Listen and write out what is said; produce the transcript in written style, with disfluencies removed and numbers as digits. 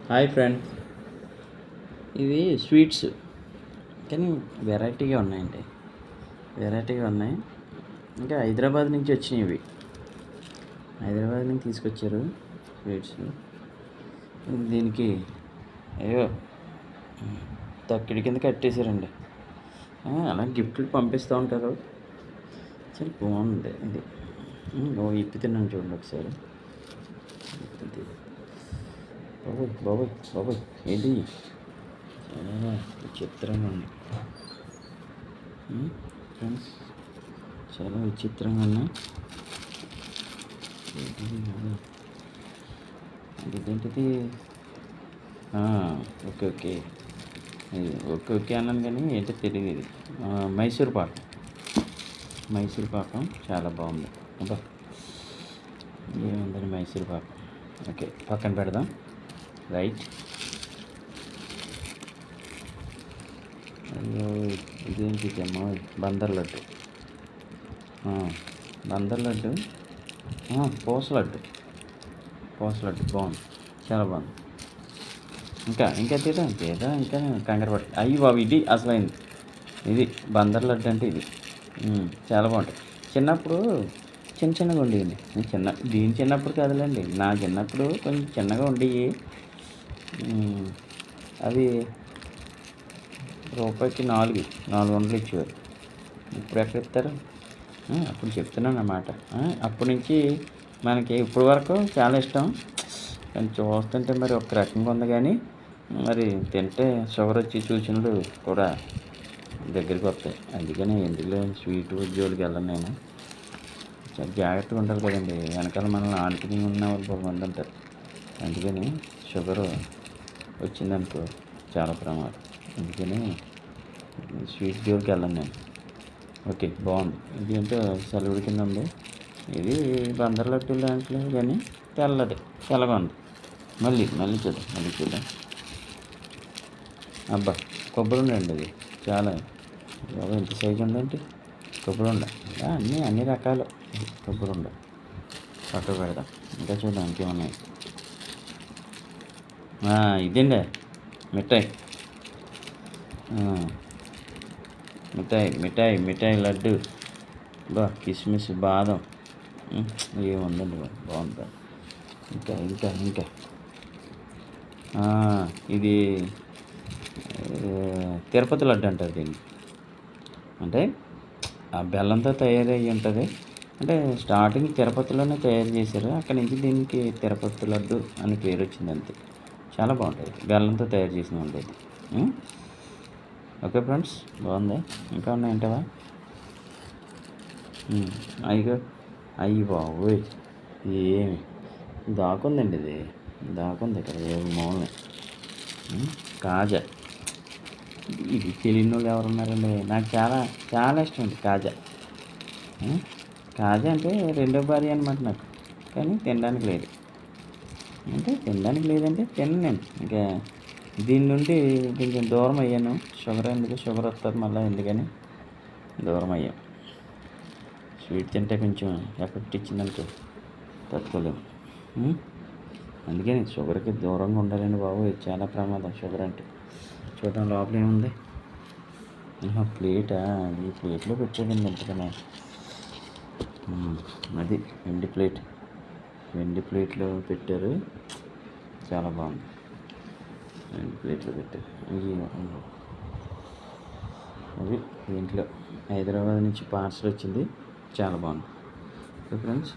Hi friends, ఇవి sweets కానీ వెరైటీగా ఉన్నాయండి. వెరైటీగా ఉన్నాయి. ఇంకా హైదరాబాద్ నుంచి వచ్చినాయి ఇవి. హైదరాబాద్ నుంచి తీసుకొచ్చారు స్వీట్స్. దీనికి అయ్యో తక్కిడి కింద కట్టేశారండి. అలా గిఫ్ట్లు పంపిస్తూ ఉంటారు. చాలా బాగుంది ఇది. ఇప్పి తిన్నాను చూడండి ఒకసారి. బాబోయ్ బాబోయ్ బాబోయ్ ఏంటి చాలా విచిత్రంగా ఉంది ఫ్రెండ్స్, చాలా విచిత్రంగా ఉన్నాయి. ఇదేంటిది? ఓకే ఓకే ఓకే ఓకే అన్నాను కానీ ఏంటో తెలియదు. ఇది మైసూర్ పాకం చాలా బాగుంది. అబ్బా ఏముందని మైసూర్ పాకం. ఓకే, పక్కన పెడదాం. రైట్. అయ్యో ఇదేంటి అమ్మ, బందర్ లడ్డు. పూస లడ్డు బాగుంది, చాలా బాగుంది. ఇంకా తీదా ఇంకా కంగారు పట్టు. అయ్యి బాబు, ఇది అసలైంది. ఇది బందర్ లడ్డు అంటే ఇది. చాలా బాగుంటుంది. చిన్నప్పుడు చిన్నగా ఉండేవి. దీని చిన్నప్పుడు కాదులేండి, నా చిన్నప్పుడు కొంచెం చిన్నగా ఉండేవి. అవి రూపాయికి 400 ఇచ్చేవారు. ఇప్పుడు ఎక్కడ ఇస్తారు? అప్పుడు చెప్తున్నాను అన్నమాట. అప్పటి నుంచి మనకి ఇప్పటి వరకు చాలా ఇష్టం. కానీ చూస్తుంటే మరి ఒక రకంగా ఉంది, కానీ మరి తింటే షుగర్ వచ్చి సూచనలు కూడా దగ్గరికి వస్తాయి. అందుకని ఎందులో స్వీట్ ఉద్యోగులకి వెళ్ళను నేను. చాలా జాగ్రత్తగా ఉంటారు కదండి, వెనకాల మనల్ని ఆనుకుని ఉన్న వాళ్ళు కొంతమంది ఉంటారు. అందుకని షుగర్ వచ్చిందనుకో చాలా ప్రమాదం. అందుకని స్వీట్ జోలికి వెళ్ళను నేను. ఓకే, బాగుంది. ఇది ఏంటో సెలవుడి కింద ఉంది. ఇది బందర్ లడ్డు లాంటిది కానీ తెల్లగా ఉంది. మళ్ళీ చూద్దాం. అబ్బా, కొబ్బరి ఉండండి. అది చాలా ఎంత సైజు ఉందంటే కొబ్బరి ఉండ. అన్ని రకాలు కొబ్బరి ఉండ. పక్కకు పెడదాం. ఇంకా చూద్దాం ఇంకేమున్నాయి. ఇదండి మిఠాయి లడ్డు. కిస్మిస్, బాదం ఏముందండి, బాగుంది. ఇంకా ఇది తిరుపతి లడ్డు అంటారు దీన్ని. అంటే ఆ బెల్లంతో తయారయ్యి ఉంటుంది. అంటే స్టార్టింగ్ తిరుపతిలోనే తయారు చేశారు. అక్కడి నుంచి దీనికి తిరుపతి లడ్డు అని పేరు వచ్చింది అంతే. చాలా బాగుంటుంది, బెల్లంతో తయారు చేసిన ఉండేది. ఓకే ఫ్రెండ్స్, బాగుంది. ఇంకా ఉన్నాయంటవా? అయ్యి బాబోయ్, ఏమి దాకుందండి. ఇది దాకుంది ఇక్కడ మూలని. కాజా. ఇది తెలియని వాళ్ళు ఎవరు ఉన్నారండి? నాకు చాలా చాలా ఇష్టం అండి కాజా. కాజా అంటే రెండో భార్య అనమాట నాకు. కానీ తినడానికి లేదు. తినను నేను. ఇంకా దీని నుండి కొంచెం దూరం అయ్యాను. షుగర్ వస్తుంది మళ్ళీ, ఎందుకని దూరం అయ్యాను. స్వీట్ తింటే కొంచెం ఎఫెక్ట్ ఇచ్చిందనుకో తట్టుకోలేము. అందుకని షుగర్కి దూరంగా ఉండాలండి బాబు. చాలా ప్రమాదం షుగర్ అంటే. చూద్దాం లోపల ఏముంది. ప్లేటా? ఈ ప్లేట్లో పెట్టాడండి ఎంతకన్నా. అది వెండి ప్లేట్లో పెట్టారు. చాలా బాగుంది. వెండి ప్లేట్లో పెట్టారు. అది దీంట్లో హైదరాబాద్ నుంచి పార్సల్ వచ్చింది. చాలా బాగుంది. Okay friends.